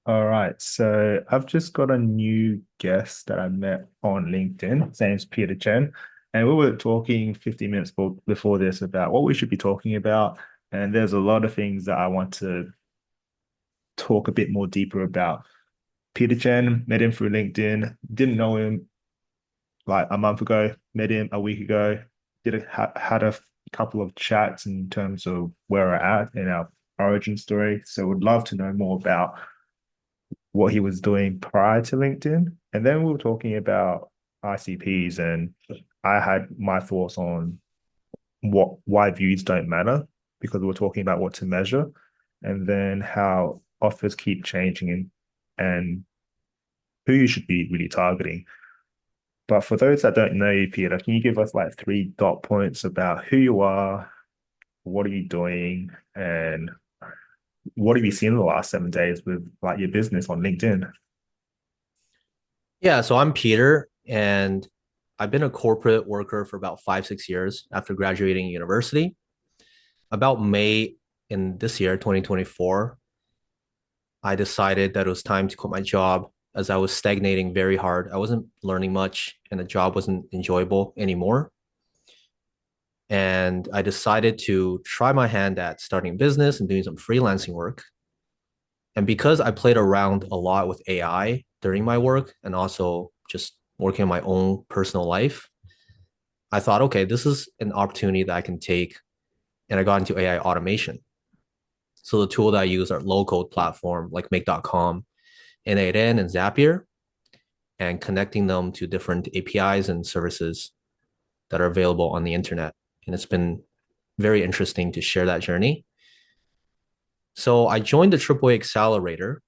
All right, so I've just got a new guest that I met on LinkedIn. His name's Peter Chen, and we were talking 15 minutes before this about what we should be talking about. And there's a lot of things that I want to talk a bit more deeper about. Peter Chen, met him through LinkedIn, didn't know him like a month ago, met him a week ago, had a couple of chats in terms of where we're at in our origin story. So would love to know more about what he was doing prior to LinkedIn. And then we were talking about ICPs, and I had my thoughts on why views don't matter because we were talking about what to measure, and then how offers keep changing and who you should be really targeting. But for those that don't know you, Peter, can you give us like three dot points about who you are, what are you doing, and what have you seen in the last 7 days with like your business on LinkedIn? Yeah, so I'm Peter, and I've been a corporate worker for about 5, 6 years after graduating university. About May in this year, 2024, I decided that it was time to quit my job as I was stagnating very hard. I wasn't learning much, and the job wasn't enjoyable anymore. And I decided to try my hand at starting a business and doing some freelancing work. And because I played around a lot with AI during my work and also just working on my own personal life, I thought, okay, this is an opportunity that I can take. And I got into AI automation. So the tool that I use are low code platform like make.com, N8N, and Zapier, and connecting them to different APIs and services that are available on the internet. And it's been very interesting to share that journey. So I joined the AAA Accelerator,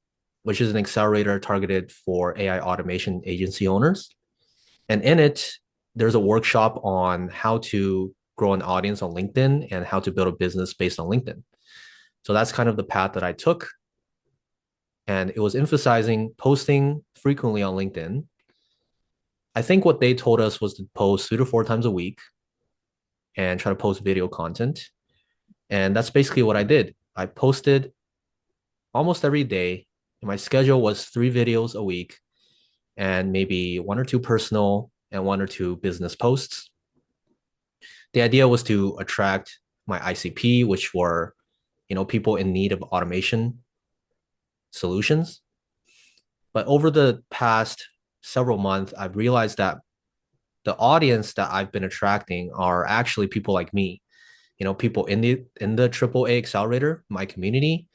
which is an accelerator targeted for AI automation agency owners. And in it, there's a workshop on how to grow an audience on LinkedIn and how to build a business based on LinkedIn. So that's kind of the path that I took. And it was emphasizing posting frequently on LinkedIn. I think what they told us was to post 3 to 4 times a week and try to post video content. And that's basically what I did. I posted almost every day. My schedule was 3 videos a week and maybe one or two personal and one or two business posts. The idea was to attract my ICP, which were, people in need of automation solutions. But over the past several months, I've realized that the audience that I've been attracting are actually people like me, people in the AAA accelerator, my community,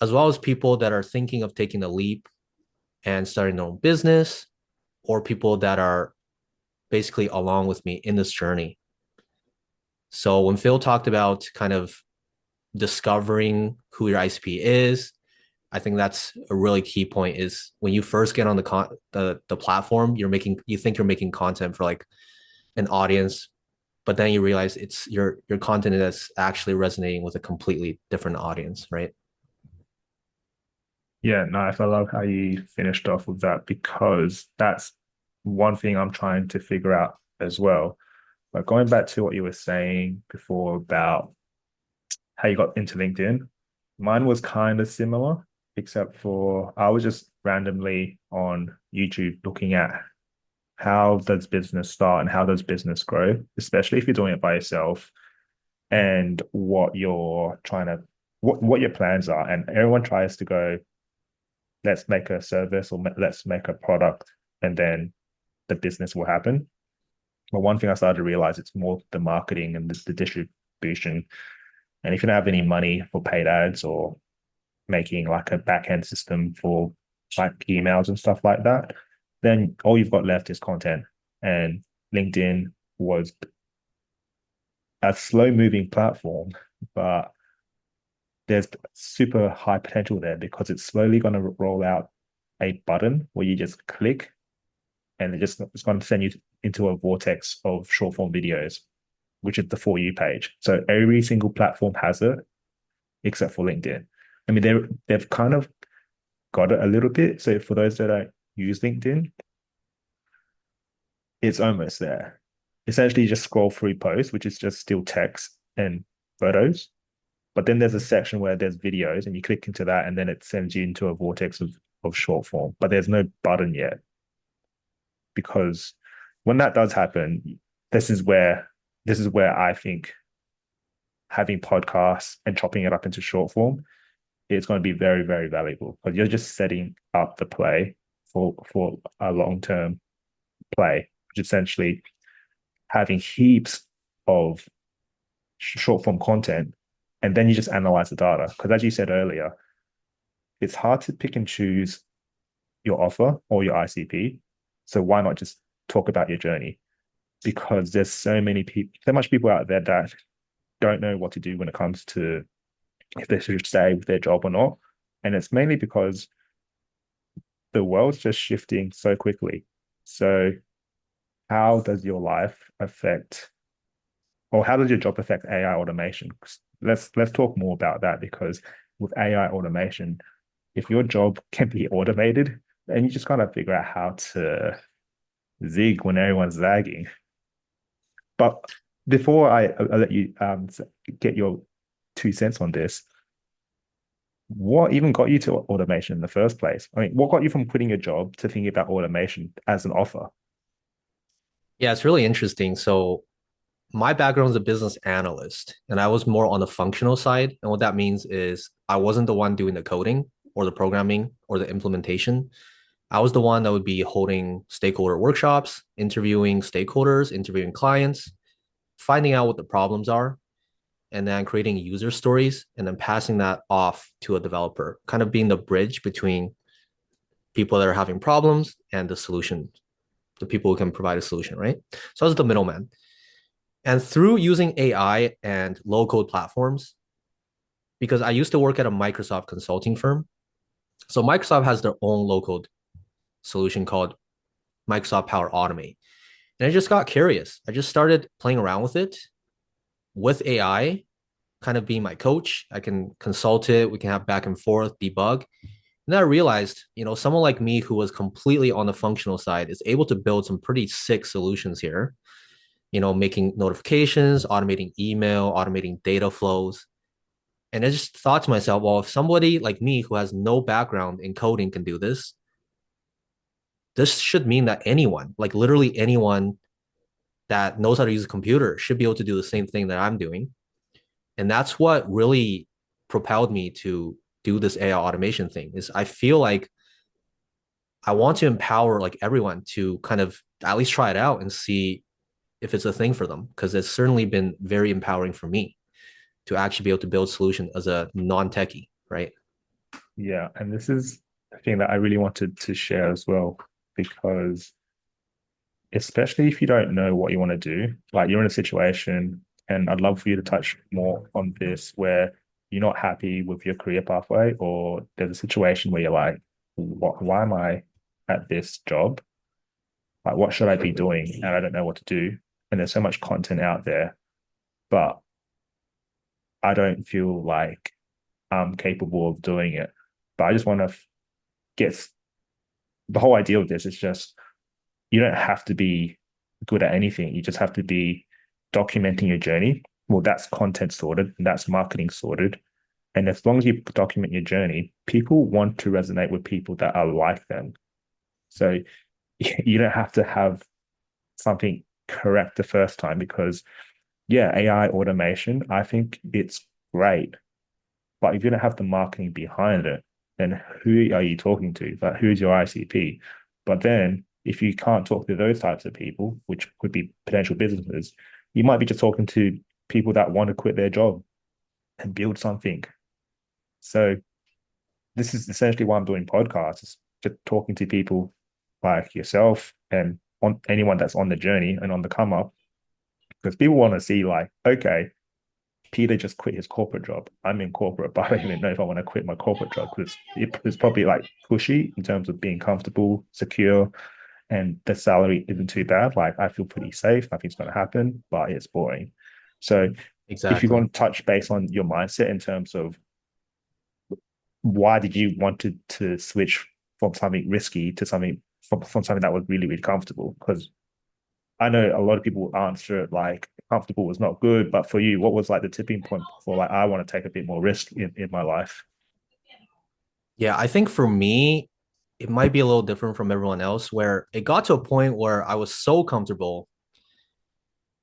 as well as people that are thinking of taking the leap and starting their own business, or people that are basically along with me in this journey. So when Phil talked about kind of discovering who your ICP is, I think that's a really key point is when you first get on the platform, you think you're making content for like an audience, but then you realize it's your content that's actually resonating with a completely different audience, right? Yeah, nice. I love how you finished off with that because that's one thing I'm trying to figure out as well. But going back to what you were saying before about how you got into LinkedIn, mine was kind of similar, except for I was just randomly on YouTube looking at how does business start and how does business grow, especially if you're doing it by yourself and what your plans are. And everyone tries to go, let's make a service or let's make a product and then the business will happen. But one thing I started to realize it's more the marketing and the distribution. And if you don't have any money for paid ads or making like a back end system for like emails and stuff like that, then all you've got left is content. And LinkedIn was a slow moving platform, but there's super high potential there because it's slowly going to roll out a button where you just click and it's going to send you into a vortex of short form videos, which is the For You page. So every single platform has it except for LinkedIn. I mean, they've kind of got it a little bit. So for those that don't use LinkedIn, it's almost there. Essentially, just scroll through posts, which is just still text and photos, But then there's a section where there's videos and you click into that and then it sends you into a vortex of short form. But there's no button yet because when that does happen, this is where this is where I think having podcasts and chopping it up into short form is going to be very, very valuable because you're just setting up the play for a long-term play, which essentially having heaps of short form content, and then you just analyze the data. Because as you said earlier, it's hard to pick and choose your offer or your ICP. So why not just talk about your journey? Because there's so many people, so much people out there that don't know what to do when it comes to if they should stay with their job or not. And it's mainly because the world's just shifting so quickly. So how does your life affect, or how does your job affect AI automation? Let's talk more about that because with AI automation, if your job can be automated, then you just gotta figure out how to zig when everyone's zagging. But before I let you get your 2 cents on this, what even got you to automation in the first place? I mean, what got you from quitting your job to thinking about automation as an offer? Yeah, it's really interesting. So my background is a business analyst, and I was more on the functional side. And what that means is I wasn't the one doing the coding or the programming or the implementation. I was the one that would be holding stakeholder workshops, interviewing stakeholders, interviewing clients, finding out what the problems are, and then creating user stories and then passing that off to a developer, kind of being the bridge between people that are having problems and the solution, the people who can provide a solution, right? So I was the middleman. And through using AI and low code platforms, because I used to work at a Microsoft consulting firm. So Microsoft has their own low code solution called Microsoft Power Automate. And I just got curious. I just started playing around with it with AI, kind of being my coach. I can consult it. We can have back and forth, debug. And then I realized, someone like me who was completely on the functional side is able to build some pretty sick solutions here, making notifications, automating email, automating data flows. And I just thought to myself, well, if somebody like me who has no background in coding can do this, this should mean that anyone, like literally anyone that knows how to use a computer should be able to do the same thing that I'm doing. And that's what really propelled me to do this AI automation thing is I feel like I want to empower like everyone to kind of at least try it out and see if it's a thing for them because it's certainly been very empowering for me to actually be able to build solution as a non-techie, right? Yeah, and this is the thing that I really wanted to share as well, because especially if you don't know what you want to do, like you're in a situation, and I'd love for you to touch more on this where you're not happy with your career pathway, or there's a situation where you're like, why am I at this job? Like, what should I be doing? And I don't know what to do. And there's so much content out there, but I don't feel like I'm capable of doing it. But I just want to get the whole idea of this is just you don't have to be good at anything. You just have to be documenting your journey. Well, that's content sorted, and that's marketing sorted. And as long as you document your journey, people want to resonate with people that are like them. So you don't have to have something correct the first time because, yeah, AI automation, I think it's great. But if you don't have the marketing behind it, then who are you talking to? Like, who's your ICP? But then if you can't talk to those types of people, which could be potential businesses, you might be just talking to people that want to quit their job and build something. So this is essentially why I'm doing podcasts, is just talking to people like yourself and on anyone that's on the journey and on the come up, because people want to see like, okay, Peter just quit his corporate job. I'm in corporate, but I don't even know if I want to quit my corporate job because it's probably like pushy in terms of being comfortable, secure, and the salary isn't too bad. Like I feel pretty safe. Nothing's going to happen, but it's boring. So if you Exactly. want to touch base on your mindset in terms of why did you want to switch from something risky to something from something that was really, really comfortable? Because I know a lot of people will answer it like comfortable was not good. But for you, what was like the tipping point for like I want to take a bit more risk in my life? Yeah, I think for me, it might be a little different from everyone else, where it got to a point where I was so comfortable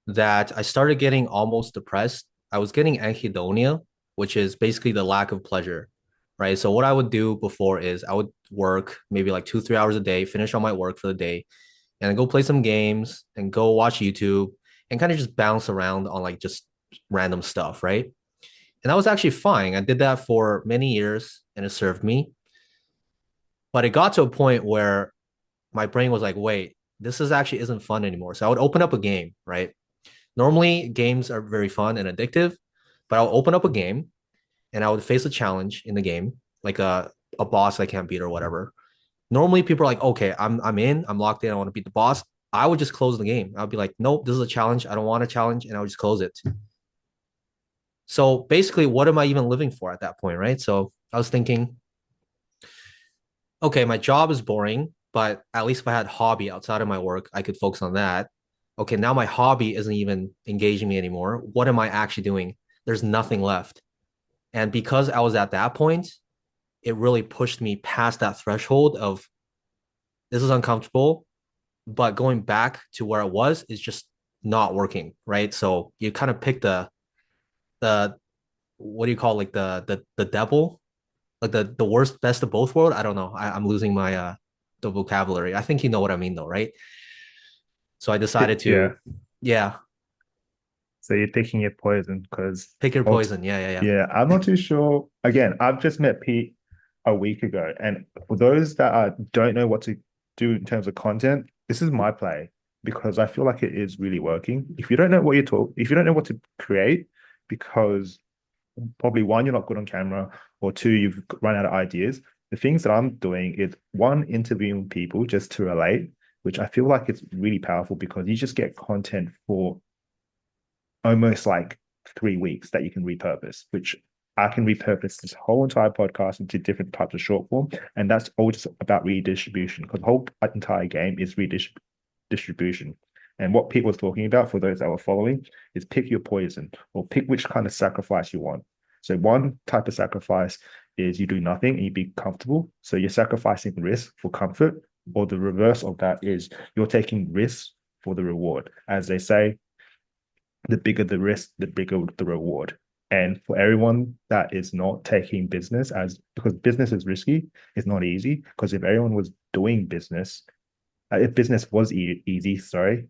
that I started getting almost depressed. I was getting anhedonia, which is basically the lack of pleasure, right? So what I would do before is I would work maybe like 2, 3 hours a day, finish all my work for the day, and then go play some games and go watch YouTube and kind of just bounce around on like just random stuff, right? And that was actually fine. I did that for many years and it served me. But it got to a point where my brain was like, wait, this is actually isn't fun anymore. So I would open up a game, right? Normally, games are very fun and addictive, but I'll open up a game and I would face a challenge in the game, like a boss I can't beat or whatever. Normally, people are like, okay, I'm in, I'm locked in, I want to beat the boss. I would just close the game. I'd be like, nope, this is a challenge. I don't want a challenge, and I would just close it. So basically, what am I even living for at that point, right? So I was thinking, okay, my job is boring, but at least if I had hobby outside of my work, I could focus on that. Okay, now my hobby isn't even engaging me anymore. What am I actually doing? There's nothing left. And because I was at that point, it really pushed me past that threshold of this is uncomfortable, but going back to where it was is just not working, right? So you kind of pick the what do you call it, like the devil, like the worst best of both world. I don't know. I'm losing my the vocabulary. I think you know what I mean though, right? So I decided Yeah. to, yeah, So you're picking your poison because, pick your poison. Yeah, yeah, yeah. yeah, I'm not too sure. Again, I've just met Pete a week ago, and for those that don't know what to do in terms of content, this is my play because I feel like it is really working. If you don't know what to create, because probably one, you're not good on camera, or two, you've run out of ideas. The things that I'm doing is one, interviewing people just to relate, which I feel like it's really powerful because you just get content for almost like 3 weeks that you can repurpose, which I can repurpose this whole entire podcast into different types of short form. And that's all just about redistribution because the whole entire game is redistribution. And what Pete was talking about for those that were following is pick your poison or pick which kind of sacrifice you want. So one type of sacrifice is you do nothing and you be comfortable. So you're sacrificing risk for comfort, or the reverse of that is you're taking risks for the reward. As they say, the bigger the risk, the bigger the reward. And for everyone that is not taking business as because business is risky, it's not easy. Because if everyone was doing business, if business was easy, sorry,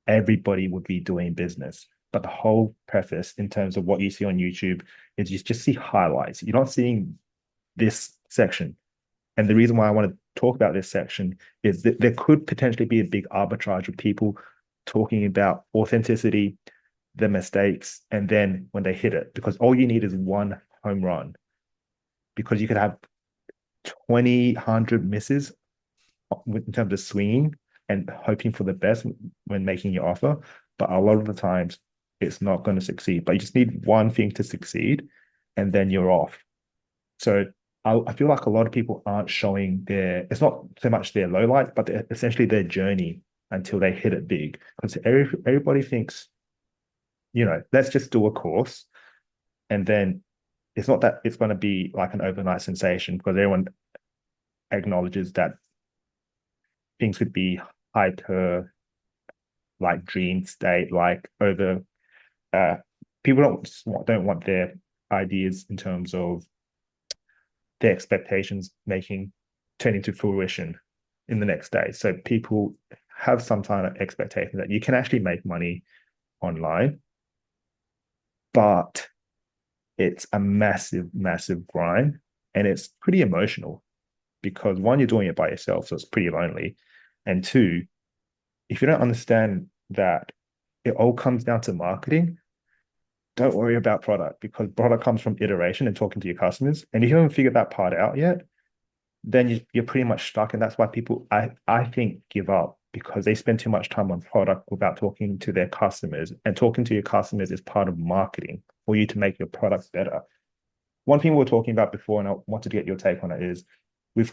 everybody would be doing business. But the whole preface in terms of what you see on YouTube is you just see highlights. You're not seeing this section. And the reason why I want to talk about this section is that there could potentially be a big arbitrage of people talking about authenticity, the mistakes, and then when they hit it, because all you need is one home run, because you could have 20, 100 misses in terms of swinging and hoping for the best when making your offer. But a lot of the times it's not going to succeed. But you just need one thing to succeed and then you're off. So I feel like a lot of people aren't showing it's not so much their low light, but essentially their journey until they hit it big. Because everybody thinks, let's just do a course and then it's not that it's going to be like an overnight sensation because everyone acknowledges that things could be hyper like dream state, like over uh people don't want their ideas in terms of their expectations making turn into fruition in the next day. So people have some kind of expectation that you can actually make money online, but it's a massive, massive grind and it's pretty emotional because one, you're doing it by yourself, so it's pretty lonely. And two, if you don't understand that it all comes down to marketing, don't worry about product because product comes from iteration and talking to your customers. And if you haven't figured that part out yet, then you're pretty much stuck. And that's why people, I think, give up because they spend too much time on product without talking to their customers. And talking to your customers is part of marketing for you to make your products better. One thing we were talking about before, and I wanted to get your take on it, is when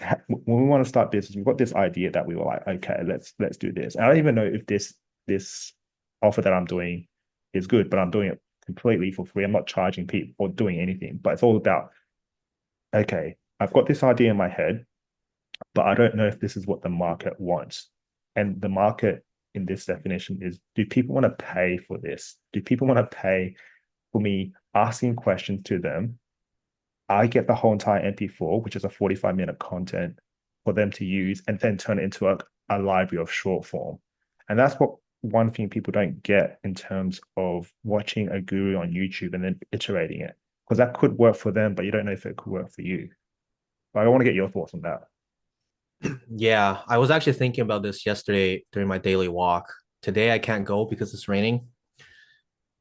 we want to start business, we've got this idea that we were like, okay, let's do this. And I don't even know if this offer that I'm doing is good, but I'm doing it completely for free. I'm not charging people or doing anything, but it's all about, okay, I've got this idea in my head, but I don't know if this is what the market wants. And the market in this definition is, do people want to pay for this? Do people want to pay for me asking questions to them? I get the whole entire MP4, which is a 45-minute content for them to use and then turn it into a library of short form. And that's what one thing people don't get in terms of watching a guru on YouTube and then iterating it. Because that could work for them, but you don't know if it could work for you. But I want to get your thoughts on that. Yeah, I was actually thinking about this yesterday during my daily walk. Today I can't go because it's raining.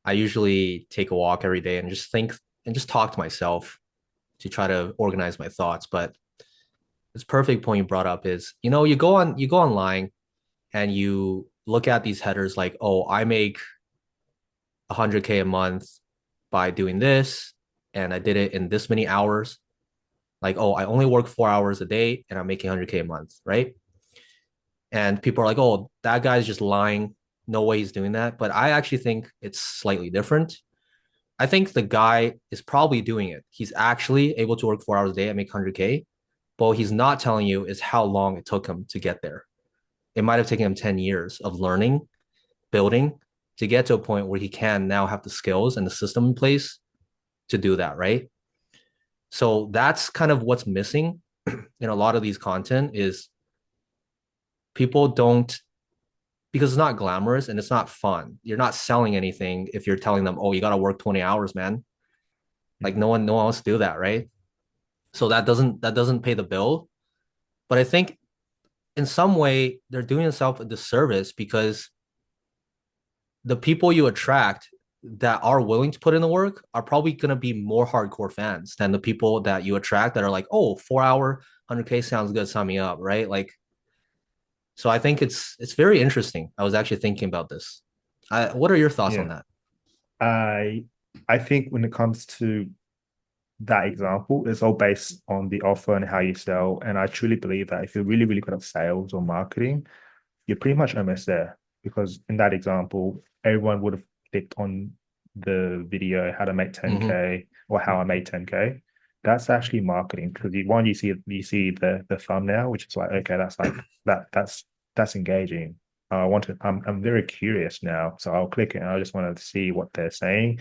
I usually take a walk every day and just think and just talk to myself to try to organize my thoughts. But this perfect point you brought up is, you go online and you look at these headers like, oh, I make 100K a month by doing this, and I did it in this many hours. Like, oh, I only work 4 hours a day and I'm making 100K a month, right? And people are like, oh, that guy's just lying. No way he's doing that. But I actually think it's slightly different. I think the guy is probably doing it. He's actually able to work 4 hours a day and make 100K. But what he's not telling you is how long it took him to get there. It might have taken him 10 years of learning, building to get to a point where he can now have the skills and the system in place to do that, right? So that's kind of what's missing in a lot of these content is people don't, because it's not glamorous and it's not fun. You're not selling anything if you're telling them, oh, you got to work 20 hours, man. Like Mhm. no one wants to do that, right? So that doesn't pay the bill. But I think in some way they're doing themselves a disservice because the people you attract that are willing to put in the work are probably going to be more hardcore fans than the people that you attract that are like, oh, 4 hour 100K sounds good, sign me up, right? Like, so I think it's very interesting. I was actually thinking about this. What are your thoughts on Yeah. that? I I think when it comes to that example, it's all based on the offer and how you sell. And I truly believe that if you're really, really good at sales or marketing, you're pretty much almost there. Because in that example, everyone would have clicked on the video how to make Mm-hmm. 10K or how I made 10K. That's actually marketing because one, you see the thumbnail, which is like, okay, that's like that's engaging. I'm very curious now. So I'll click it and I just want to see what they're saying.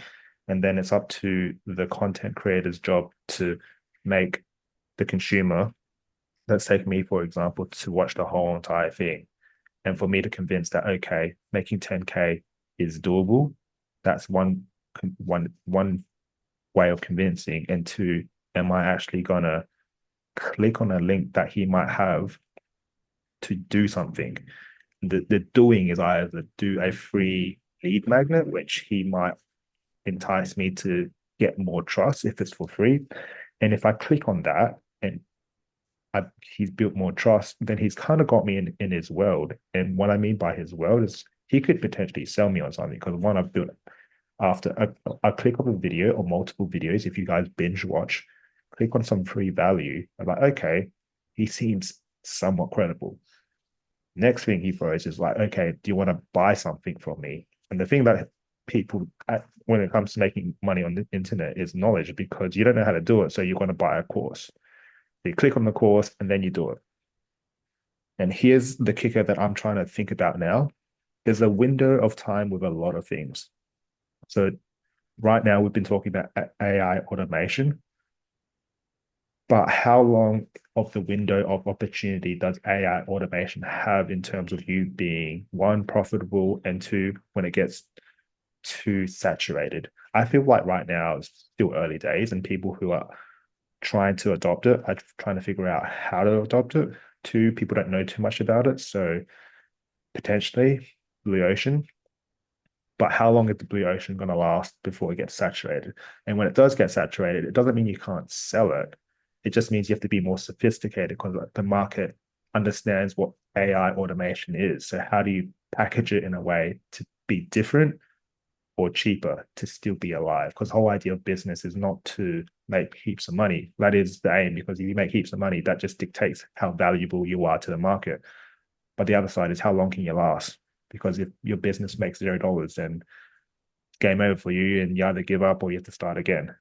And then it's up to the content creator's job to make the consumer, let's take me for example, to watch the whole entire thing and for me to convince that okay, making 10K is doable. That's one way of convincing. And two, am I actually gonna click on a link that he might have to do something? The doing is either do a free lead magnet, which he might entice me to get more trust if it's for free. And if I click on that and he's built more trust, then he's kind of got me in his world. And what I mean by his world is he could potentially sell me on something because one, I've built after I click on a video or multiple videos. If you guys binge watch, click on some free value. I'm like, okay, he seems somewhat credible. Next thing he throws is like, okay, do you want to buy something from me? And the thing that people, when it comes to making money on the internet, is knowledge because you don't know how to do it. So you're going to buy a course. You click on the course and then you do it. And here's the kicker that I'm trying to think about now. There's a window of time with a lot of things. So right now we've been talking about AI automation, but how long of the window of opportunity does AI automation have in terms of you being one, profitable, and two, when it gets too saturated? I feel like right now it's still early days and people who are trying to adopt it are trying to figure out how to adopt it. Two, people don't know too much about it. So potentially blue ocean, but how long is the blue ocean going to last before it gets saturated? And when it does get saturated, it doesn't mean you can't sell it. It just means you have to be more sophisticated because the market understands what AI automation is. So how do you package it in a way to be different or cheaper to still be alive? Because the whole idea of business is not to make heaps of money. That is the aim, because if you make heaps of money, that just dictates how valuable you are to the market. But the other side is how long can you last? Because if your business makes $0, then game over for you and you either give up or you have to start again.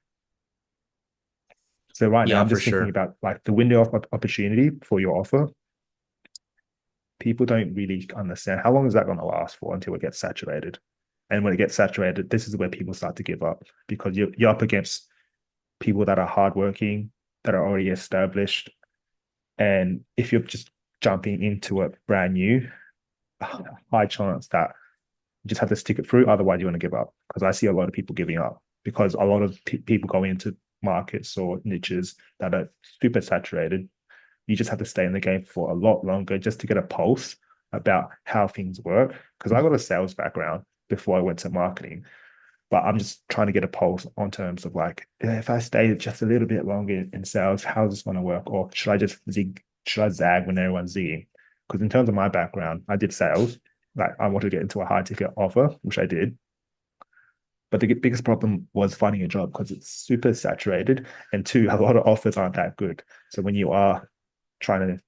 So right now Yeah, I'm for just thinking sure. about like the window of opportunity for your offer. People don't really understand how long is that going to last for until it gets saturated. And when it gets saturated, this is where people start to give up because you're up against people that are hardworking, that are already established. And if you're just jumping into it brand new, high chance that you just have to stick it through. Otherwise, you want to give up. Because I see a lot of people giving up because a lot of people go into markets or niches that are super saturated. You just have to stay in the game for a lot longer just to get a pulse about how things work. Because I got a sales background before I went to marketing, but I'm just trying to get a pulse on terms of like, if I stay just a little bit longer in sales, how's this going to work? Or should I just zig, should I zag when everyone's zigging? Because in terms of my background, I did sales. Like I wanted to get into a high ticket offer, which I did. But the biggest problem was finding a job because it's super saturated. And two, a lot of offers aren't that good. So when you are trying to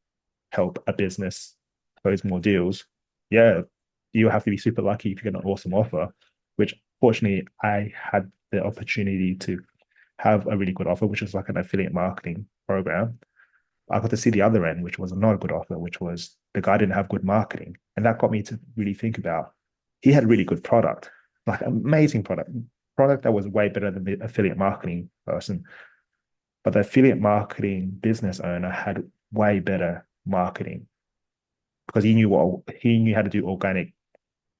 help a business close more deals, yeah, you have to be super lucky if you get an awesome offer, which fortunately I had the opportunity to have a really good offer, which was like an affiliate marketing program. I got to see the other end, which was not a good offer, which was the guy didn't have good marketing. And that got me to really think about he had a really good product, like amazing product that was way better than the affiliate marketing person. But the affiliate marketing business owner had way better marketing because he knew how to do organic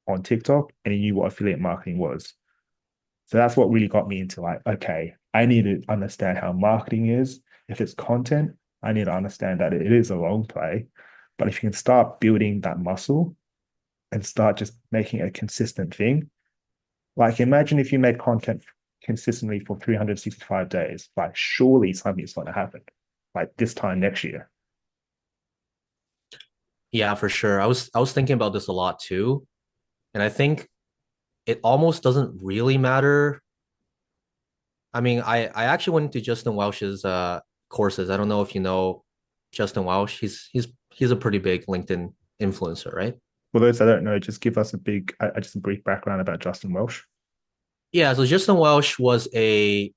on TikTok and he knew what affiliate marketing was. So that's what really got me into like, okay, I need to understand how marketing is. If it's content, I need to understand that it is a long play. But if you can start building that muscle and start just making a consistent thing, like imagine if you made content consistently for 365 days, like surely something's going to happen like this time next year. Yeah, for sure. I was thinking about this a lot too. And I think it almost doesn't really matter. I mean, I actually went to Justin Welsh's courses. I don't know if you know Justin Welsh. He's a pretty big LinkedIn influencer, right? For those that don't know, just give us just a brief background about Justin Welsh. Yeah, so Justin Welsh was a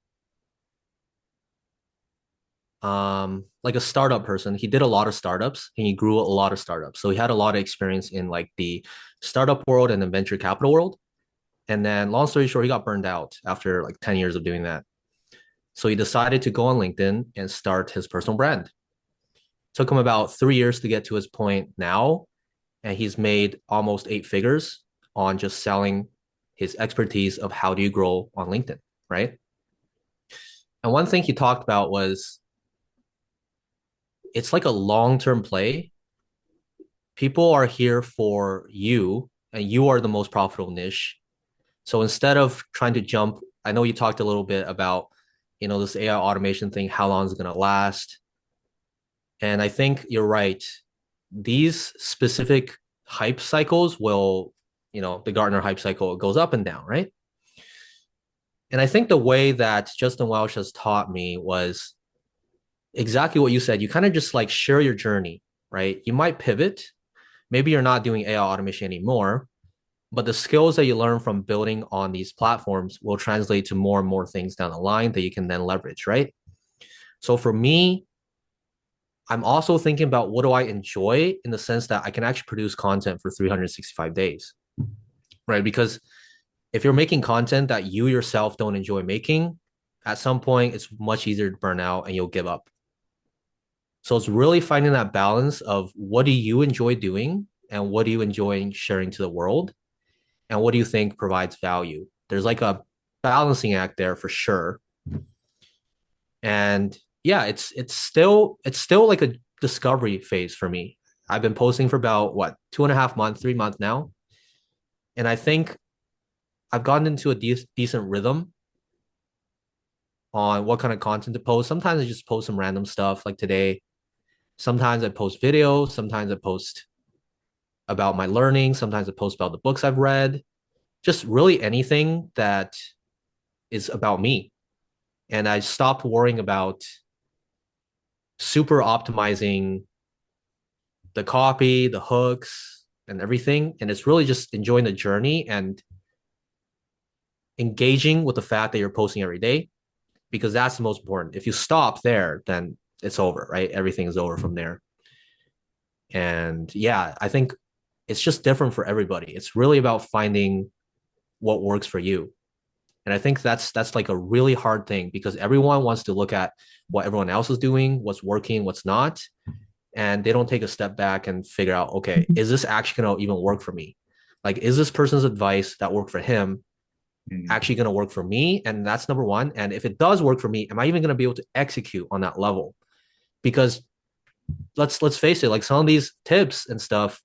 like a startup person. He did a lot of startups and he grew a lot of startups. So he had a lot of experience in like the startup world and the venture capital world. And then long story short, he got burned out after like 10 years of doing that. So he decided to go on LinkedIn and start his personal brand. Took him about 3 years to get to his point now. And he's made almost 8 figures on just selling his expertise of how do you grow on LinkedIn, right? And one thing he talked about was it's like a long-term play. People are here for you and you are the most profitable niche. So instead of trying to jump, I know you talked a little bit about, this AI automation thing, how long is it going to last? And I think you're right. These specific hype cycles will, the Gartner hype cycle goes up and down, right? And I think the way that Justin Welsh has taught me was exactly what you said. You kind of just like share your journey, right? You might pivot. Maybe you're not doing AI automation anymore, but the skills that you learn from building on these platforms will translate to more and more things down the line that you can then leverage, right? So for me, I'm also thinking about what do I enjoy in the sense that I can actually produce content for 365 days, right? Because if you're making content that you yourself don't enjoy making, at some point it's much easier to burn out and you'll give up. So it's really finding that balance of what do you enjoy doing and what do you enjoy sharing to the world and what do you think provides value. There's like a balancing act there for sure. And yeah, it's still like a discovery phase for me. I've been posting for about what 2.5 months, 3 months now, and I think I've gotten into a decent rhythm on what kind of content to post. Sometimes I just post some random stuff like today. Sometimes I post videos. Sometimes I post about my learning. Sometimes I post about the books I've read. Just really anything that is about me. And I stopped worrying about super optimizing the copy, the hooks, and everything. And it's really just enjoying the journey and engaging with the fact that you're posting every day, because that's the most important. If you stop there, then it's over, right? Everything is over from there. And yeah, I think it's just different for everybody. It's really about finding what works for you. And I think that's like a really hard thing because everyone wants to look at what everyone else is doing, what's working, what's not, and they don't take a step back and figure out, okay, is this actually going to even work for me? Like, is this person's advice that worked for him Mm. actually going to work for me? And that's number one. And if it does work for me, am I even going to be able to execute on that level? Because let's face it, like some of these tips and stuff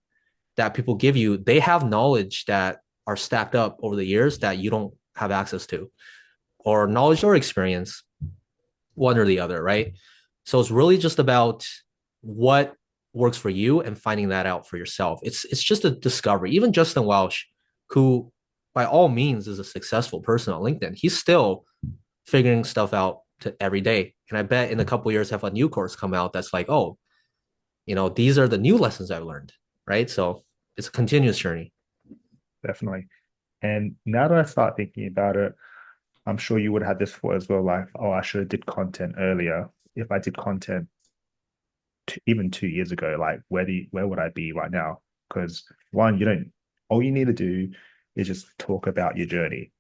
that people give you, they have knowledge that are stacked up over the years that you don't have access to, or knowledge or experience, one or the other, right? So it's really just about what works for you and finding that out for yourself. It's just a discovery. Even Justin Welsh, who by all means is a successful person on LinkedIn, he's still figuring stuff out to every day. And I bet in a couple of years have a new course come out that's like, oh, these are the new lessons I've learned, right? So it's a continuous journey. Definitely. And now that I start thinking about it, I'm sure you would have this thought as well, like, oh, I should have did content earlier. If I did content even 2 years ago, like where would I be right now? Because one, you don't all you need to do is just talk about your journey.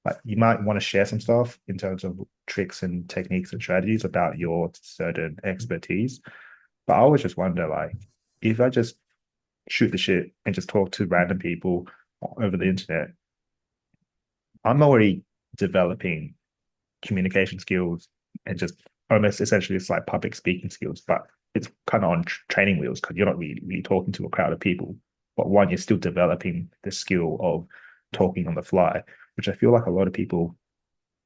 Like you might want to share some stuff in terms of tricks and techniques and strategies about your certain expertise. But I always just wonder, like, if I just shoot the shit and just talk to random people over the internet, I'm already developing communication skills and just almost essentially it's like public speaking skills, but it's kind of on training wheels because you're not really talking to a crowd of people. But one, you're still developing the skill of talking on the fly, which I feel like a lot of people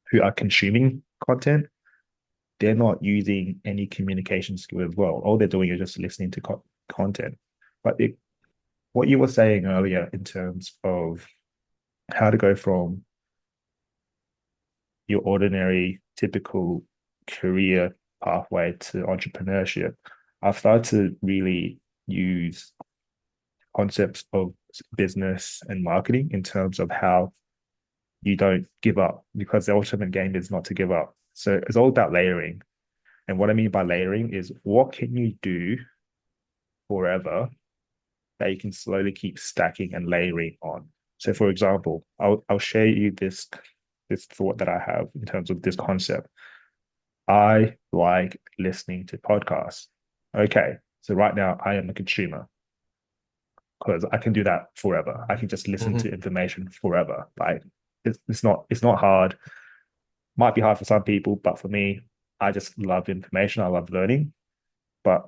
who are consuming content, they're not using any communication skill as well. All they're doing is just listening to content. But what you were saying earlier in terms of how to go from your ordinary, typical career pathway to entrepreneurship, I've started to really use concepts of business and marketing in terms of how you don't give up because the ultimate game is not to give up. So it's all about layering. And what I mean by layering is what can you do forever that you can slowly keep stacking and layering on. So for example, I'll share you this thought that I have in terms of this concept. I like listening to podcasts. Okay, so right now I am a consumer because I can do that forever. I can just listen Mm-hmm. to information forever. Like it's not hard. Might be hard for some people, but for me, I just love information. I love learning. But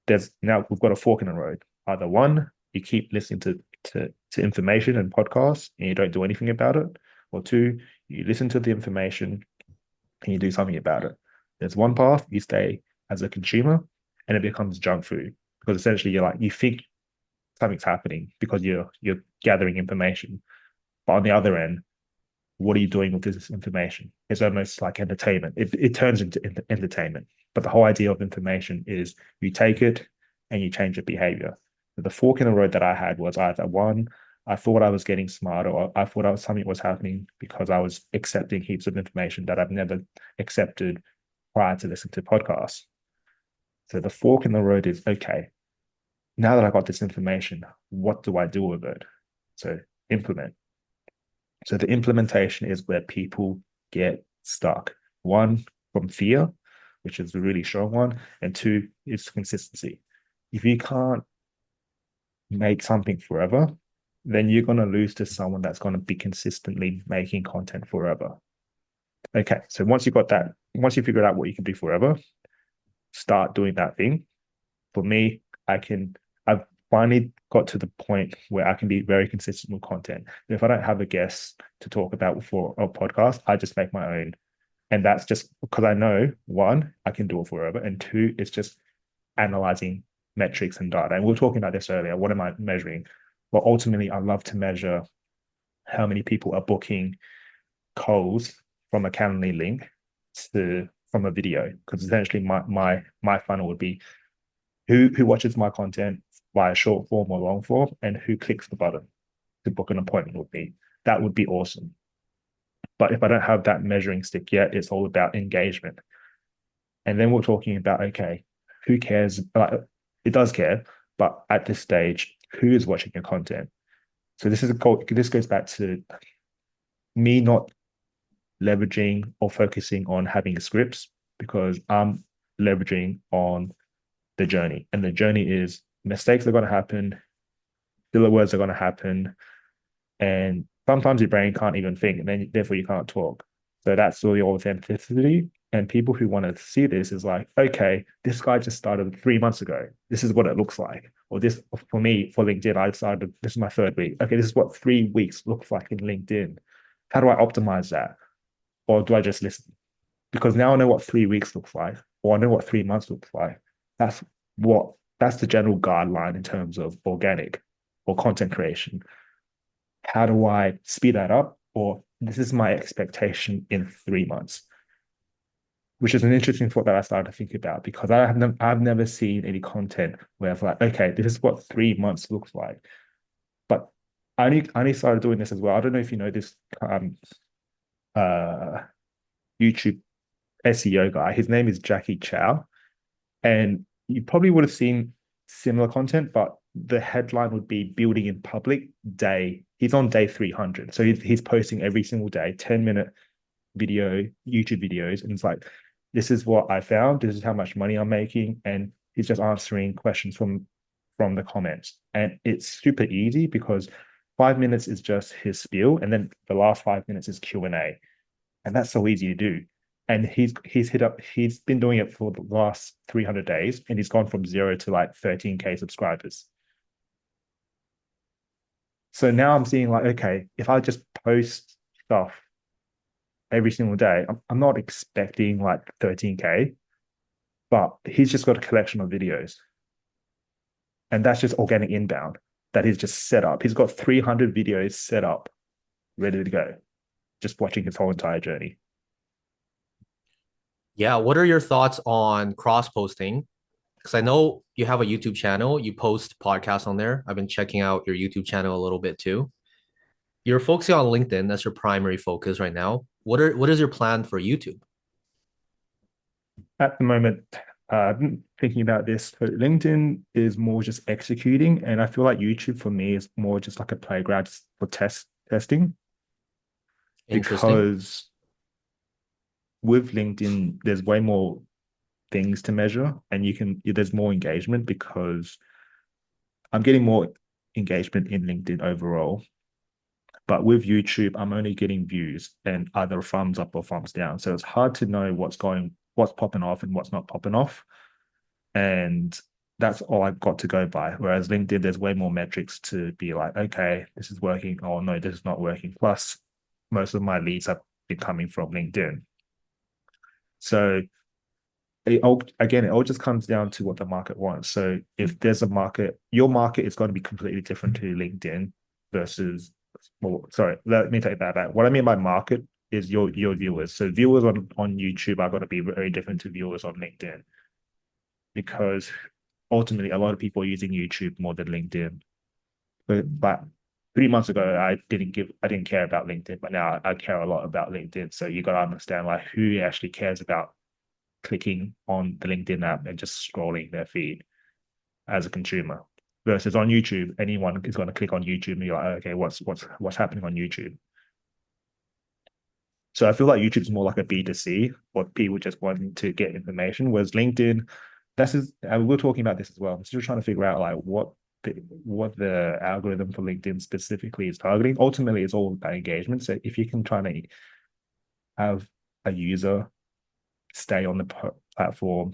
there's now we've got a fork in the road. Either one, you keep listening to information and podcasts and you don't do anything about it, or two, you listen to the information and you do something about it. There's one path, you stay as a consumer and it becomes junk food because essentially you think something's happening because you're gathering information. But on the other end, what are you doing with this information? It's almost like entertainment. It turns into entertainment. But the whole idea of information is you take it and you change your behavior. The fork in the road that I had was either one, I thought I was getting smarter, or I thought something was happening because I was accepting heaps of information that I've never accepted prior to listening to podcasts. So the fork in the road is okay, now that I got this information, what do I do with it? So implement. So the implementation is where people get stuck. One, from fear, which is a really strong one, and two is consistency. If you can't make something forever, then you're going to lose to someone that's going to be consistently making content forever. Okay, so once you figure out what you can do forever, start doing that thing. For me, I've finally got to the point where I can be very consistent with content. If I don't have a guest to talk about for a podcast, I just make my own. And that's just because I know one, I can do it forever. And two, it's just analyzing metrics and data. And we were talking about this earlier. What am I measuring? Well, ultimately, I love to measure how many people are booking calls from a Calendly link to from a video. Because essentially my funnel would be who watches my content via short form or long form and who clicks the button to book an appointment with me. That would be awesome. But if I don't have that measuring stick yet, it's all about engagement. And then we're talking about, okay, who cares? It does care, but at this stage, who is watching your content? So this goes back to me not leveraging or focusing on having scripts because I'm leveraging on the journey. And the journey is mistakes are going to happen, filler words are going to happen, and sometimes your brain can't even think, and then therefore you can't talk. So that's all your authenticity. And people who want to see this is like, okay, this guy just started 3 months ago. This is what it looks like. Or this for me, for LinkedIn, I started, this is my third week. Okay, this is what 3 weeks looks like in LinkedIn. How do I optimize that? Or do I just listen? Because now I know what 3 weeks looks like, or I know what 3 months looks like. That's what that's the general guideline in terms of organic or content creation. How do I speed that up? Or this is my expectation in 3 months, which is an interesting thought that I started to think about because I've never seen any content where it's like, okay, this is what 3 months looks like. But I only started doing this as well. I don't know if you know this uh YouTube SEO guy. His name is Jackie Chow. And you probably would have seen similar content, but the headline would be building in public day. He's on day 300. So he's posting every single day, 10-minute video, YouTube videos. And it's like, this is what I found. This is how much money I'm making. And he's just answering questions from the comments. And it's super easy because 5 minutes is just his spiel. And then the last 5 minutes is Q&A. And that's so easy to do. And he's been doing it for the last 300 days and he's gone from zero to like 13K subscribers. So now I'm seeing like, okay, if I just post stuff every single day, I'm not expecting like 13K, but he's just got a collection of videos. And that's just organic inbound that he's just set up. He's got 300 videos set up, ready to go, just watching his whole entire journey. Yeah, what are your thoughts on cross posting? Because I know you have a YouTube channel, you post podcasts on there. I've been checking out your YouTube channel a little bit too. You're focusing on LinkedIn, that's your primary focus right now. What is your plan for YouTube? At the moment, thinking about this, so LinkedIn is more just executing, and I feel like YouTube for me is more just like a playground for testing Interesting. because with LinkedIn, there's way more things to measure, and there's more engagement because I'm getting more engagement in LinkedIn overall. But with YouTube, I'm only getting views and either thumbs up or thumbs down. So it's hard to know what's popping off and what's not popping off. And that's all I've got to go by. Whereas LinkedIn, there's way more metrics to be like, okay, this is working, or no, this is not working. Plus, most of my leads have been coming from LinkedIn. So it all just comes down to what the market wants. So if there's a market, your market is going to be completely different to LinkedIn versus, well, sorry, let me take that back. What I mean by market is your viewers. So viewers on YouTube are going to be very different to viewers on LinkedIn because ultimately a lot of people are using YouTube more than LinkedIn. But 3 months ago, I didn't care about LinkedIn, but now I care a lot about LinkedIn. So you got to understand like who actually cares about clicking on the LinkedIn app and just scrolling their feed as a consumer. Versus on YouTube, anyone is going to click on YouTube and be like, okay, what's happening on YouTube? So I feel like YouTube is more like a B2C, or people just wanting to get information. Whereas LinkedIn, and we're talking about this as well. I'm still trying to figure out like what the algorithm for LinkedIn specifically is targeting. Ultimately, it's all about engagement. So if you can try to have a user stay on the platform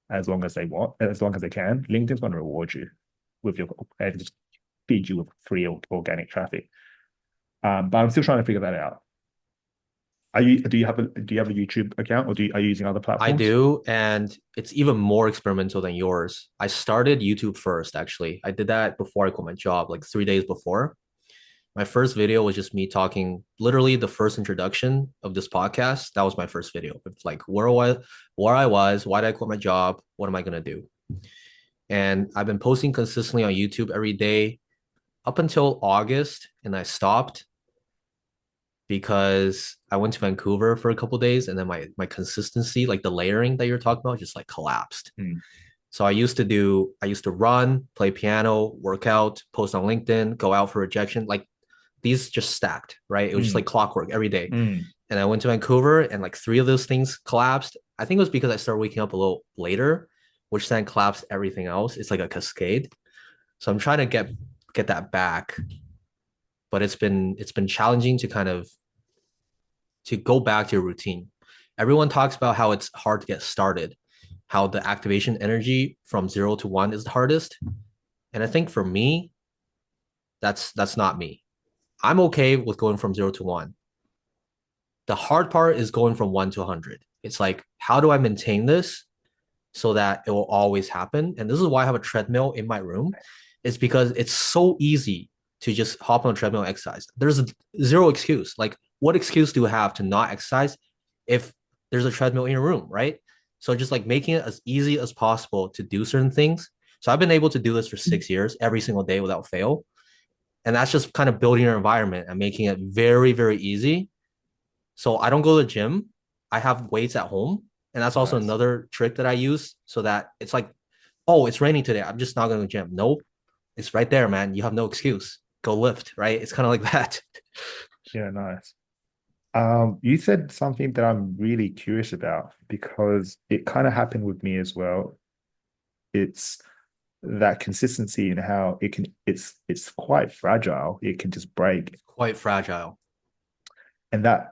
as long as they want, as long as they can, LinkedIn's going to reward you with your and just feed you with free organic traffic. But I'm still trying to figure that out. Do you have a YouTube account or are you using other I platforms? do, and it's even more experimental than yours. I started YouTube first, actually. I did that before I quit my job, like 3 days before. My first video was just me talking, literally the first introduction of this podcast. That was my first video. It's like where I was, why did I quit my job? What am I gonna do? And I've been posting consistently on YouTube every day up until August, and I stopped because I went to Vancouver for a couple of days and then my consistency, like the layering that you're talking about, just like collapsed. Mm, So I used to run, play piano, work out, post on LinkedIn, go out for rejection. Like these just stacked, right? It was just mm, like clockwork every day. mm. And I went to Vancouver and like three of those things collapsed. I think it was because I started waking up a little later, which then collapsed everything else. It's like a cascade. So I'm trying to get that back, but it's been challenging to kind of to go back to your routine. Everyone talks about how it's hard to get started, how the activation energy from 0 to 1 is the hardest. And I think for me, that's not me. I'm okay with going from 0 to 1. The hard part is going from 1 to 100. It's like, how do I maintain this so that it will always happen? And this is why I have a treadmill in my room, is because it's so easy to just hop on a treadmill and exercise. There's zero excuse. Like, what excuse do you have to not exercise if there's a treadmill in your room, right? So just like making it as easy as possible to do certain things. So I've been able to do this for 6 years every single day without fail. And that's just kind of building your environment and making it very, very easy. So I don't go to the gym. I have weights at home. And that's also Nice. another trick that I use so that it's like, oh, it's raining today. I'm just not going to the gym. Nope. It's right there, man. You have no excuse. Go lift, right? It's kind of like that. Yeah, nice. You said something that I'm really curious about because it kind of happened with me as well. It's that consistency and how it's quite fragile. It can just break. It's quite fragile. And that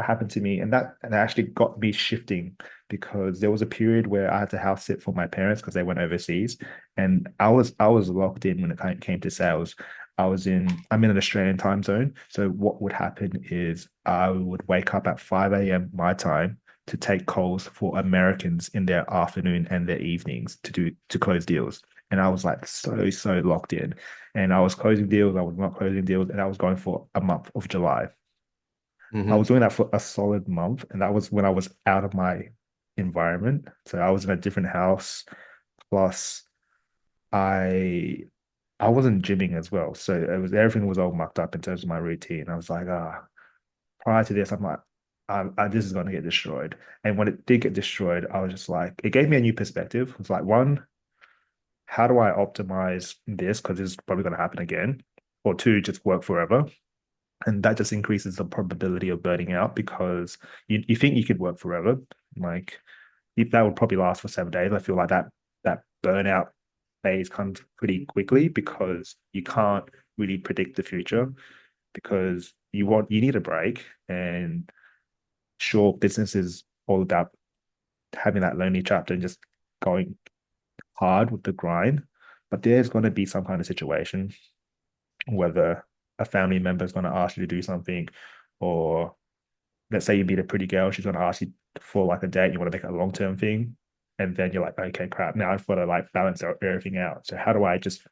happened to me, and that actually got me shifting because there was a period where I had to house sit for my parents because they went overseas, and I was locked in when it came to sales. I'm in an Australian time zone, so what would happen is I would wake up at 5 a.m. my time to take calls for Americans in their afternoon and their evenings to close deals. And I was like so locked in. And I was closing deals, I was not closing deals, and I was going for a month of July. I Mm-hmm. was doing that for a solid month, and that was when I was out of my environment. So I was in a different house. Plus, I I wasn't gymming as well, so it was everything was all mucked up in terms of my routine. I was like, prior to this, I'm like, this is going to get destroyed. And when it did get destroyed, I was just like, it gave me a new perspective. It was like, one, how do I optimize this? Because this is probably going to happen again. Or two, just work forever. And that just increases the probability of burning out because you think you could work forever. Like if that would probably last for 7 days. I feel like that burnout phase comes pretty quickly because you can't really predict the future because you need a break. And sure, business is all about having that lonely chapter and just going hard with the grind. But there's going to be some kind of situation, whether a family member is going to ask you to do something, or let's say you meet a pretty girl, she's going to ask you for like a date, you want to make it a long-term thing. And then you're like, okay, crap, now I've got to like balance everything out. So how do I just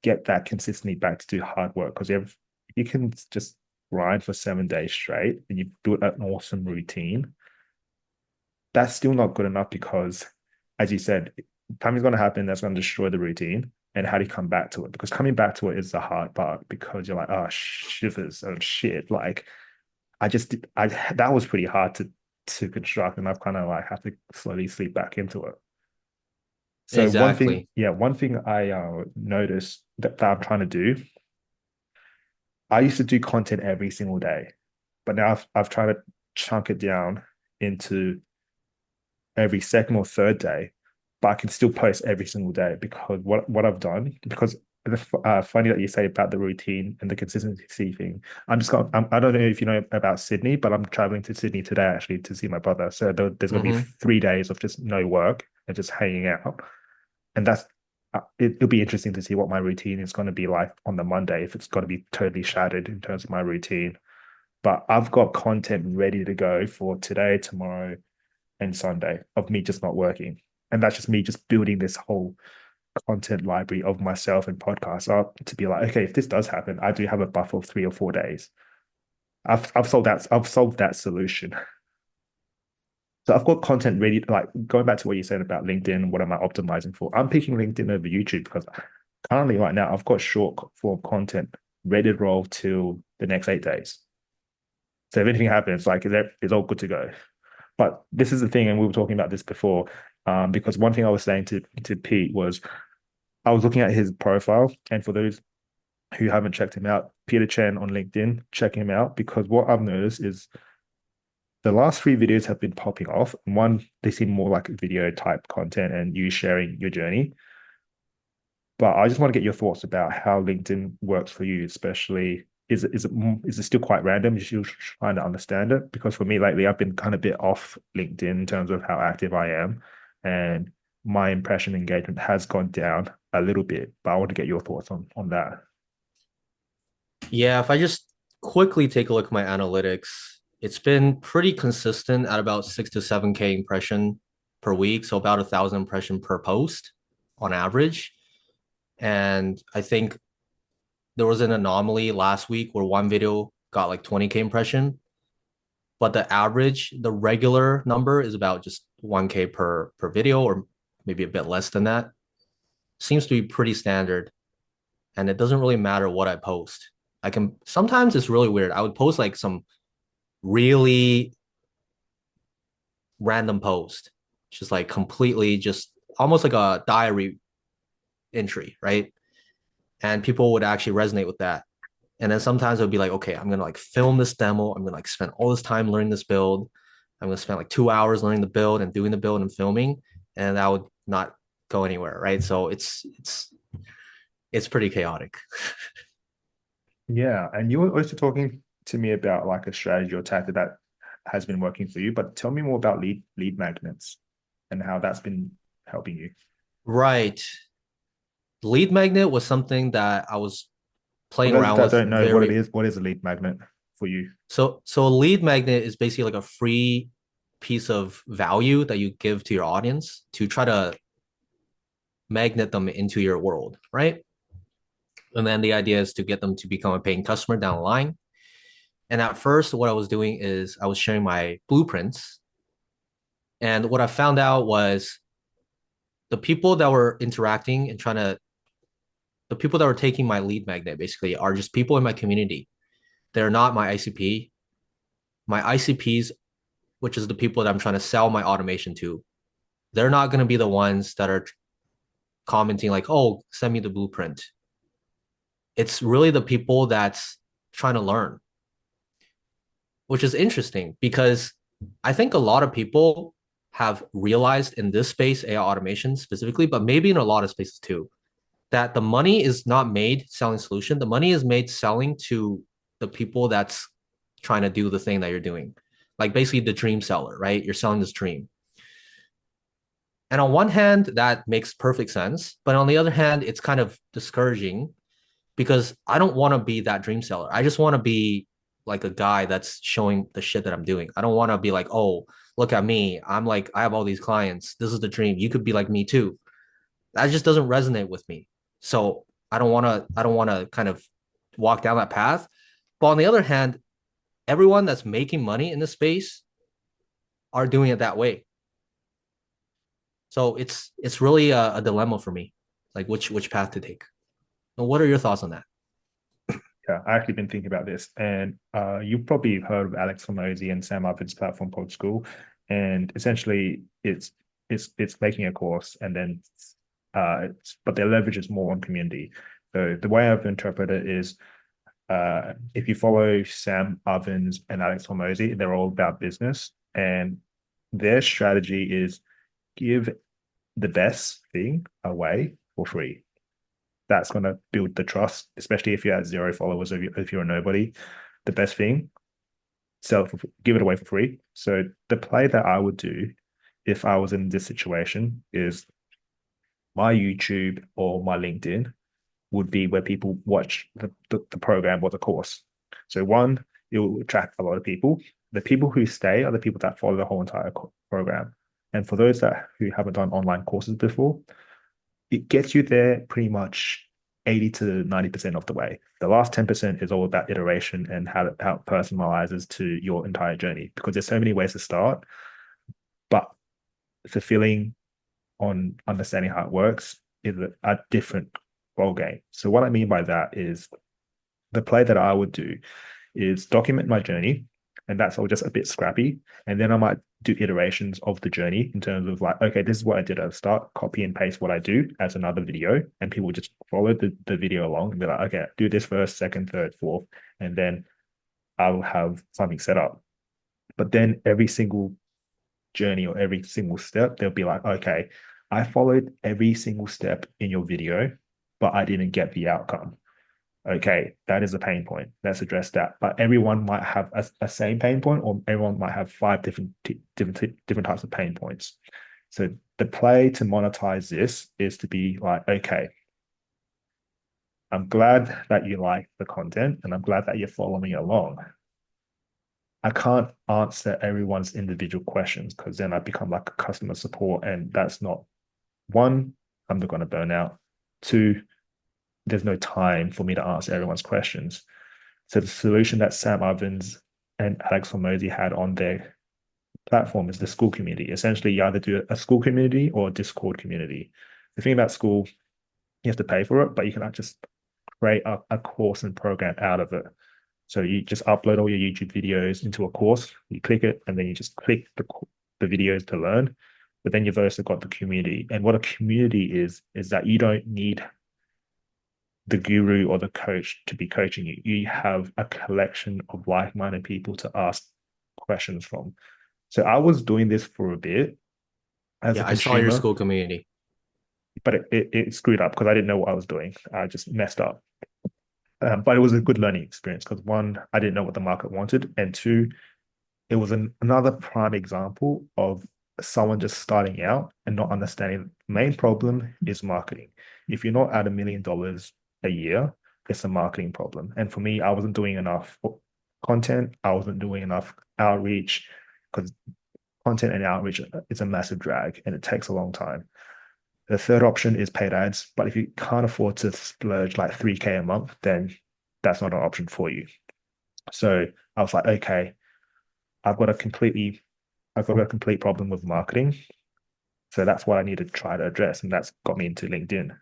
get that consistently back to do hard work? Because if you can just grind for 7 days straight and you build an awesome routine, that's still not good enough because, as you said, something's going to happen that's going to destroy the routine. And how do you come back to it? Because coming back to it is the hard part because you're like, oh, shivers and shit. Like, I that was pretty hard to construct, and I've kind of like have to slowly sleep back into it. So Exactly. one thing I noticed that I'm trying to do, I used to do content every single day, but now I've tried to chunk it down into every second or third day, but I can still post every single day because what I've done because funny that you say about the routine and the consistency thing. I don't know if you know about Sydney, but I'm traveling to Sydney today actually to see my brother. So there's going to be Mm-hmm. 3 days of just no work and just hanging out, and it'll be interesting to see what my routine is going to be like on the Monday if it's going to be totally shattered in terms of my routine. But I've got content ready to go for today, tomorrow, and Sunday of me just not working. And that's just me just building this whole content library of myself and podcasts up to be like, okay, if this does happen, I do have a buffer of 3 or 4 days. I've solved that solution. So I've got content ready, like going back to what you said about LinkedIn, what am I optimizing for? I'm picking LinkedIn over YouTube because currently right now I've got short form content ready to roll till the next 8 days. So if anything happens, like it's all good to go. But this is the thing, and we were talking about this before, because one thing I was saying to Pete was I was looking at his profile, and for those who haven't checked him out, Peter Chen on LinkedIn, check him out because what I've noticed is the last three videos have been popping off. One, they seem more like video type content and you sharing your journey. But I just want to get your thoughts about how LinkedIn works for you, especially is it still quite random? You're still trying to understand it? Because for me lately, I've been kind of bit off LinkedIn in terms of how active I am, and my impression engagement has gone down a little bit. But I want to get your thoughts on that. Yeah, if I just quickly take a look at my analytics, it's been pretty consistent at about 6 to 7K impression per week, so about 1,000 impression per post on average. And I think there was an anomaly last week where one video got like 20K impression, but the average, the regular number is about just 1K per video, or maybe a bit less than that. Seems to be pretty standard, and it doesn't really matter what I post. I can sometimes it's really weird. I would post like some really random post, just like completely just almost like a diary entry, right? And people would actually resonate with that. And then sometimes it would be like, okay, I'm gonna like film this demo. I'm gonna like spend all this time learning this build. I'm gonna spend like 2 hours learning the build and doing the build and filming, and that would not go anywhere, right? So it's pretty chaotic. Yeah, and you were also talking to me about like a strategy or tactic that has been working for you, but tell me more about lead magnets and how that's been helping you. Right. Lead magnet was something that I was For playing those around that with don't know what it very is, what is a lead magnet for you? so a lead magnet is basically like a free piece of value that you give to your audience to try to magnet them into your world, right? And then the idea is to get them to become a paying customer down the line. And at first, what I was doing is I was sharing my blueprints. And what I found out was the people that were interacting and the people that were taking my lead magnet basically are just people in my community. They're not my ICP. My ICPs, which is the people that I'm trying to sell my automation to, they're not going to be the ones that are commenting like, oh, send me the blueprint. It's really the people that's trying to learn, which is interesting because I think a lot of people have realized in this space, AI automation specifically, but maybe in a lot of spaces too, that the money is not made selling solution. The money is made selling to the people that's trying to do the thing that you're doing. Like basically the dream seller, right? You're selling this dream. And on one hand, that makes perfect sense. But on the other hand, it's kind of discouraging because I don't want to be that dream seller. I just want to be like a guy that's showing the shit that I'm doing. I don't want to be like, oh, look at me. I'm like, I have all these clients. This is the dream. You could be like me too. That just doesn't resonate with me. So I don't want to kind of walk down that path. But on the other hand, everyone that's making money in this space are doing it that way. So it's really a dilemma for me, like which path to take. And what are your thoughts on that? Yeah, I actually been thinking about this, and you've probably heard of Alex Hormozy and Sam Arvid's platform called School, and essentially it's making a course, and then but their leverage is more on community. So the way I've interpreted it is if you follow Sam Ovens and Alex Hormozy, they're all about business, and their strategy is give the best thing away for free. That's going to build the trust, especially if you have zero followers, if you're a nobody. The best thing, give it away for free. So the play that I would do if I was in this situation is my YouTube or my LinkedIn would be where people watch the program or the course. So one, it will attract a lot of people. The people who stay are the people that follow the whole entire program. And for those that who haven't done online courses before, it gets you there pretty much 80 to 90% of the way. The last 10% is all about iteration and how it personalizes to your entire journey because there's so many ways to start, but fulfilling on understanding how it works is a different ball game. So what I mean by that is the play that I would do is document my journey. And that's all just a bit scrappy. And then I might do iterations of the journey in terms of like, okay, this is what I did at the start, copy and paste what I do as another video. And people just follow the video along and be like, okay, do this first, second, third, fourth. And then I'll have something set up. But then every single journey or every single step, they'll be like, okay, I followed every single step in your video, but I didn't get the outcome. Okay, that is a pain point. Let's address that. But everyone might have a same pain point, or everyone might have five different types of pain points. So the play to monetize this is to be like, okay, I'm glad that you like the content and I'm glad that you're following along. I can't answer everyone's individual questions because then I become like a customer support, and that's not one, I'm not going to burn out. Two, there's no time for me to answer everyone's questions. So the solution that Sam Ovens and Alex Hormozy had on their platform is the school community. Essentially, you either do a school community or a Discord community. The thing about school, you have to pay for it, but you can just create a course and program out of it. So you just upload all your YouTube videos into a course, you click it, and then you just click the videos to learn. But then you've also got the community. And what a community is that you don't need the guru or the coach to be coaching you. You have a collection of like-minded people to ask questions from. So I was doing this for a bit as a Yeah, I saw your consumer, school community. but it screwed up because I didn't know what I was doing. I just messed up. But it was a good learning experience because one, I didn't know what the market wanted, and two, it was another prime example of someone just starting out and not understanding the main problem is marketing. If you're not at $1 million a year, it's a marketing problem. And for me, I wasn't doing enough content. I wasn't doing enough outreach because content and outreach is a massive drag and it takes a long time. The third option is paid ads, but if you can't afford to splurge like 3K a month, then that's not an option for you. So I was like, okay, I've got a completely I've got a complete problem with marketing. So that's what I need to try to address. And that's got me into LinkedIn.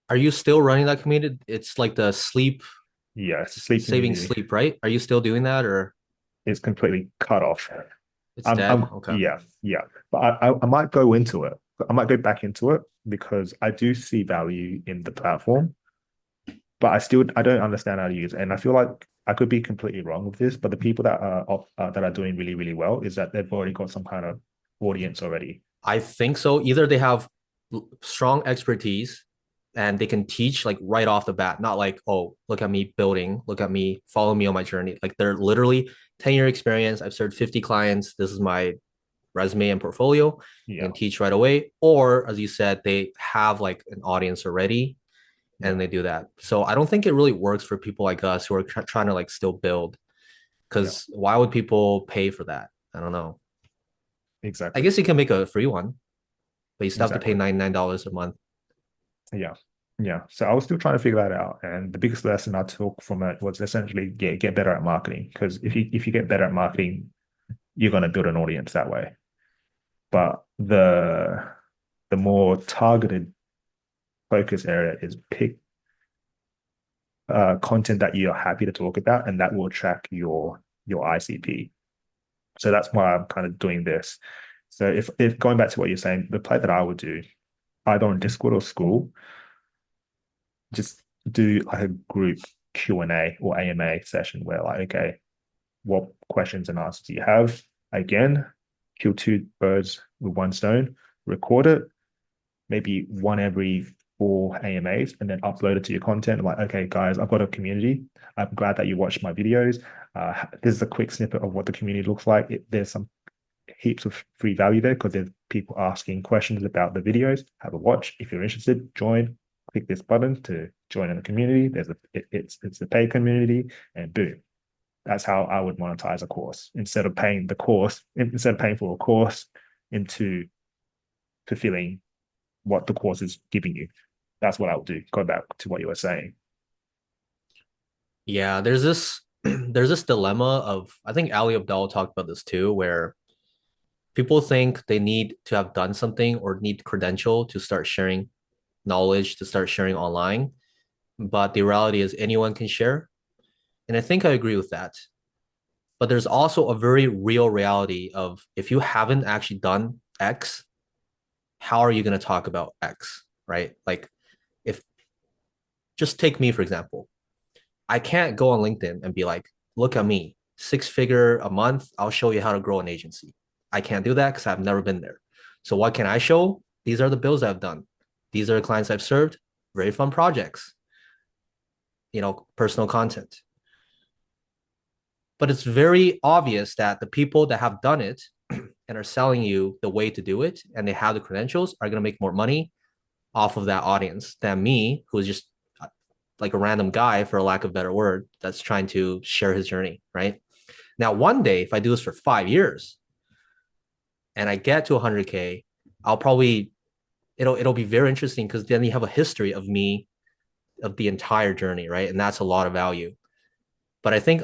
Are you still running that community? It's like the sleep, Yeah, it's a sleep saving community. sleep, right? Are you still doing that or It's completely cut off. it's dead? Okay. Yeah, yeah. But I might go into it. I might go back into it because I do see value in the platform, but I don't understand how to use it. And I feel like I could be completely wrong with this, but the people that are doing really, really well is that they've already got some kind of audience already. I think so. Either they have strong expertise and they can teach like right off the bat, not like, oh, look at me building, look at me, follow me on my journey. Like they're literally 10-year experience. I've served 50 clients. This is my resume and portfolio. They Yeah, can teach right away. Or as you said, they have like an audience already and yeah, they do that. So I don't think it really works for people like us who are trying to like still build. yeah, Because why would people pay for that? I don't know. I exactly. guess you can make a free one, but you still have to pay Exactly. $99 a month. Yeah. Yeah. So I was still trying to figure that out. And the biggest lesson I took from it was essentially get better at marketing. Because if you get better at marketing, you're going to build an audience that way. But the more targeted focus area is pick content that you're happy to talk about, and that will attract your ICP. So that's why I'm kind of doing this. So if going back to what you're saying, the play that I would do, either on Discord or school, just do like a group Q&A or AMA session where like, okay, what questions and answers do you have? Again, kill two birds with one stone, record it, maybe one every four AMAs, and then upload it to your content. Like, okay, guys, I've got a community. I'm glad that you watched my videos. This is a quick snippet of what the community looks like. There's some heaps of free value there because there's people asking questions about the videos. Have a watch. If you're interested, join. Click this button to join in the community. It's a paid community, and boom. That's how I would monetize a course instead of paying for a course into fulfilling what the course is giving you. That's what I would do. Go back to what you were saying. Yeah, there's this there's this dilemma of I think Ali Abdal talked about this too, where people think they need to have done something or need credential to start sharing knowledge, to start sharing online. But the reality is anyone can share. And I think I agree with that. But there's also a very real reality of if you haven't actually done X, how are you going to talk about X, right? Like if just take me for example, I can't go on LinkedIn and be like, look at me, 6 figure a month. I'll show you how to grow an agency. I can't do that because I've never been there. So what can I show? These are the bills I've done. These are the clients I've served. Very fun projects, personal content. But it's very obvious that the people that have done it and are selling you the way to do it and they have the credentials are going to make more money off of that audience than me, who is just like a random guy, for a lack of a better word, that's trying to share his journey, right? Now, one day, if I do this for 5 years and I get to 100K, I'll probably, it'll be very interesting because then you have a history of me, of the entire journey, right? And that's a lot of value. But I think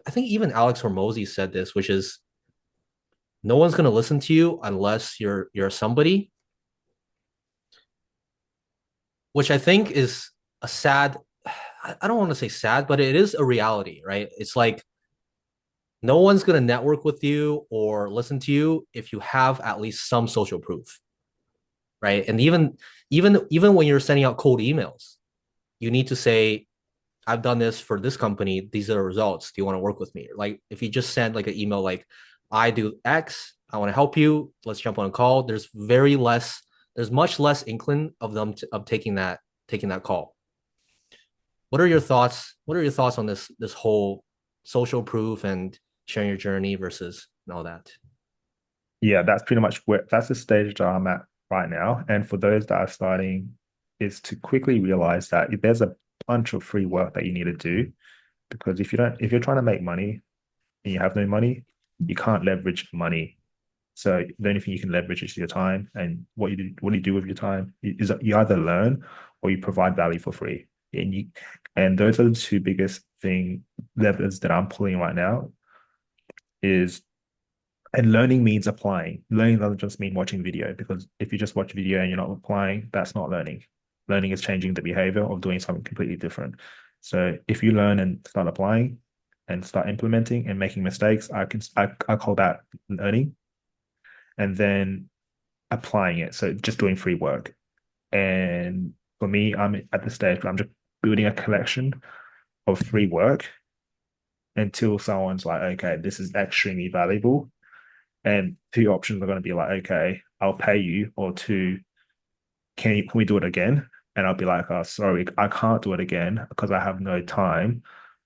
I think even Alex Hormozy said this, which is no one's going to listen to you unless you're somebody, which I think is a sad, I don't want to say sad, but it is a reality, right? It's like no one's going to network with you or listen to you if you have at least some social proof, right? And even when you're sending out cold emails, you need to say, I've done this for this company, these are the results, do you want to work with me? Like if you just send like an email like, I do X, I want to help you, let's jump on a call, there's much less inkling of them of taking that call. What are your thoughts on this whole social proof and sharing your journey versus all that? Yeah, that's pretty much where that's the stage that I'm at right now. And for those that are starting, is to quickly realize that if there's a bunch of free work that you need to do, because if you're trying to make money and you have no money, you can't leverage money. So the only thing you can leverage is your time, and what you do with your time is that you either learn or you provide value for free. And those are the two biggest levers that I'm pulling right now is and learning means applying. Learning doesn't just mean watching video, because if you just watch video and you're not applying, that's not learning. Learning is changing the behavior of doing something completely different. So if you learn and start applying and start implementing and making mistakes, I call that learning. And then applying it. So just doing free work. And for me, I'm at the stage where I'm just building a collection of free work until someone's like, okay, this is extremely valuable. And two options are going to be like, okay, I'll pay you, or two, can we do it again? And I'll be like, oh, sorry, I can't do it again because I have no time.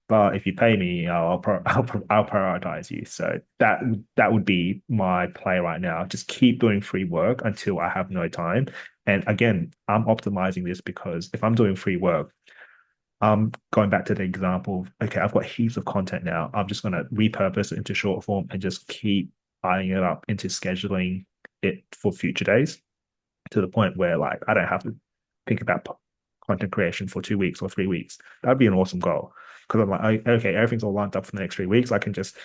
But if you pay me, I'll prioritize you. So that would be my play right now. Just keep doing free work until I have no time. And again, I'm optimizing this because if I'm doing free work, I'm going back to the example of, okay, I've got heaps of content now. I'm just going to repurpose it into short form and just keep eyeing it up into scheduling it for future days, to the point where like I don't have to think about content creation for 2 weeks or 3 weeks. That'd be an awesome goal, because I'm like, okay, everything's all lined up for the next 3 weeks. I can just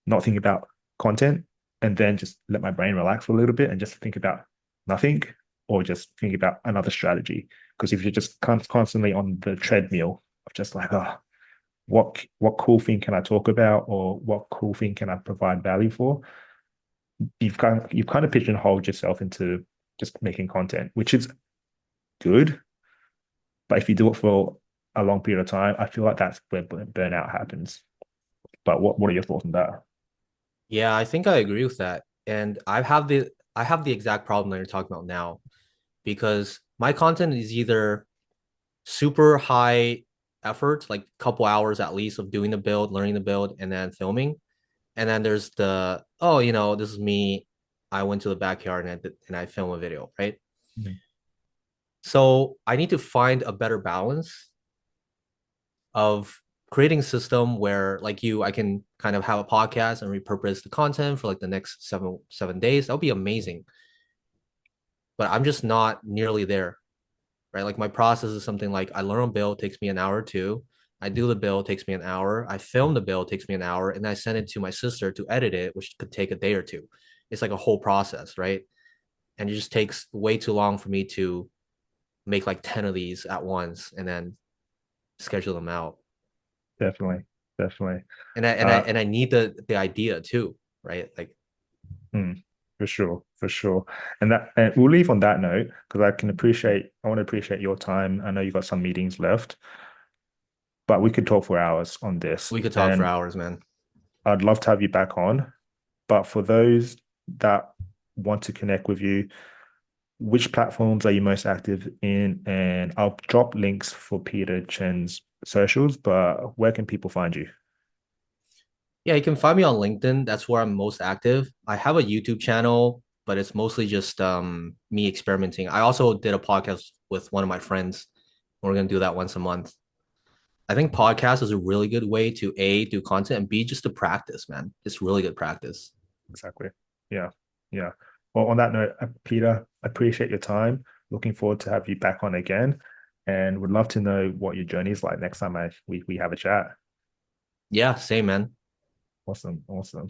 not think about content and then just let my brain relax for a little bit and just think about nothing, or just think about another strategy. Because if you're just constantly on the treadmill of just like, oh, what cool thing can I talk about, or what cool thing can I provide value for, you've kind of pigeonholed yourself into just making content, which is good. But if you do it for a long period of time, I feel like that's where burnout happens. But what are your thoughts on that? Yeah, I think I agree with that. And I have the exact problem that you're talking about now because my content is either super high effort, like a couple hours at least of doing the build, learning the build, and then filming. And then there's oh, this is me. I went to the backyard and I film a video, right? Mhm. So I need to find a better balance of creating a system where like I can kind of have a podcast and repurpose the content for like the next seven days. That would be amazing. But I'm just not nearly there, right? Like my process is something like I learn a build, takes me an hour or two. I do the build, takes me an hour. I film the build, takes me an hour, and I send it to my sister to edit it, which could take a day or two. It's like a whole process, right? And it just takes way too long for me to make like 10 of these at once and then schedule them out. Definitely. definitely. And I need the idea too, right? Like, Hmm, for sure, for sure. And we'll leave on that note because I want to appreciate your time. I know you got some meetings left, but we could talk for hours on this. we could talk for And hours, man. I'd love to have you back on. But for those that want to connect with you, which platforms are you most active in? And I'll drop links for Peter Chen's socials, but where can people find you? Yeah, you can find me on LinkedIn. That's where I'm most active. I have a YouTube channel, but it's mostly just me experimenting. I also did a podcast with one of my friends. We're gonna do that once a month. I think podcast is a really good way to A, do content, and B, just to practice, man. It's really good practice. Exactly. Yeah. Yeah. Well, on that note, Peter, I appreciate your time. Looking forward to have you back on again, and would love to know what your journey is like next time we have a chat. Yeah, same, man. Awesome. Awesome.